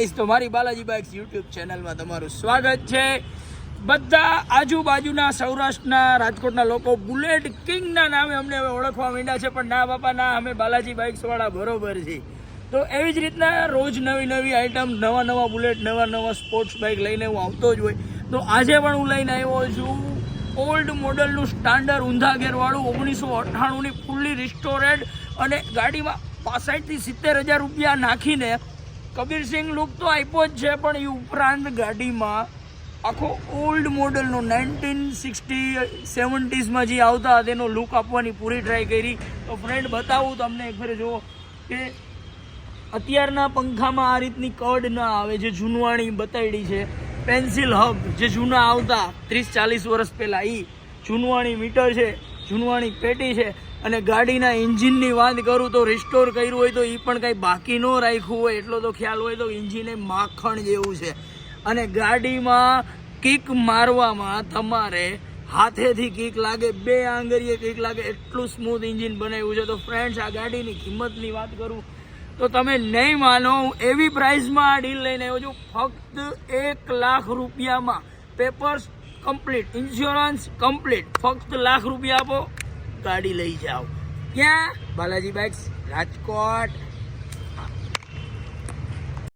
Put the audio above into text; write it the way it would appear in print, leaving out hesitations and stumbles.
Guys, તો મારી Balaji bikes YouTube ચેનલમાં તમારું સ્વાગત છે. બધા આજુબાજુના સૌરાષ્ટ્રના રાજકોટના લોકો બુલેટ કિંગના નામે અમને હવે ઓળખવા માંડ્યા છે, પણ ના બાપા ના, અમે બાલાજી બાઇક્સવાળા બરોબર છે. તો એવી જ રીતના રોજ નવી નવી આઈટમ, નવા નવા બુલેટ, નવા નવા સ્પોર્ટ્સ બાઇક લઈને હું આવતો જ હોય. તો આજે પણ હું લઈને આવ્યો છું ઓલ્ડ મોડલનું સ્ટાન્ડર્ડ ઊંધાગેરવાળું 1998ની ફૂલ્લી રિસ્ટોરેડ, અને ગાડીમાં 65,000 થી 70,000 રૂપિયા નાખીને કબીરસિંહ લુક તો આપ્યો જ છે, પણ એ ઉપરાંત ગાડીમાં આખો ઓલ્ડ મોડલનો 1960-70sમાં જે આવતા તેનો લુક આપવાની પૂરી ટ્રાય કરી. તો ફ્રેન્ડ બતાવું તમને એક ફેર, જુઓ કે અત્યારના પંખામાં આ રીતની કડ ના આવે, જે જૂનવાણી બતાડી છે. પેન્સિલ હબ જે જૂના આવતા 30-40 વર્ષ પહેલાં, એ જૂનવાણી મીટર છે, જૂનવાણી પેટી છે. અને ગાડીના એન્જિનની વાત કરું તો રિસ્ટોર કર્યું હોય તો એ પણ કાંઈ બાકી ન રાખ્યું હોય એટલો તો ખ્યાલ હોય. તો એન્જિન એ માખણ જેવું છે, અને ગાડીમાં કિક મારવામાં તમારે હાથેથી કિક લાગે, 2 આંગળીએ કિક લાગે, એટલું સ્મૂથ એન્જિન બનાવ્યું છે. તો ફ્રેન્ડ્સ, આ ગાડીની કિંમતની વાત કરું તો તમે નહીં માનો, એવી પ્રાઇસમાં આ ડીલ લઈને આવ્યો છું. ફક્ત 1 લાખ રૂપિયામાં, પેપર્સ કમ્પ્લીટ, ઇન્સ્યોરન્સ કમ્પ્લીટ, ફક્ત ₹1,00,000 આપો, ગાડી લઈ જાઓ. ક્યાં? બાલાજી બાઇક્સ, રાજકોટ.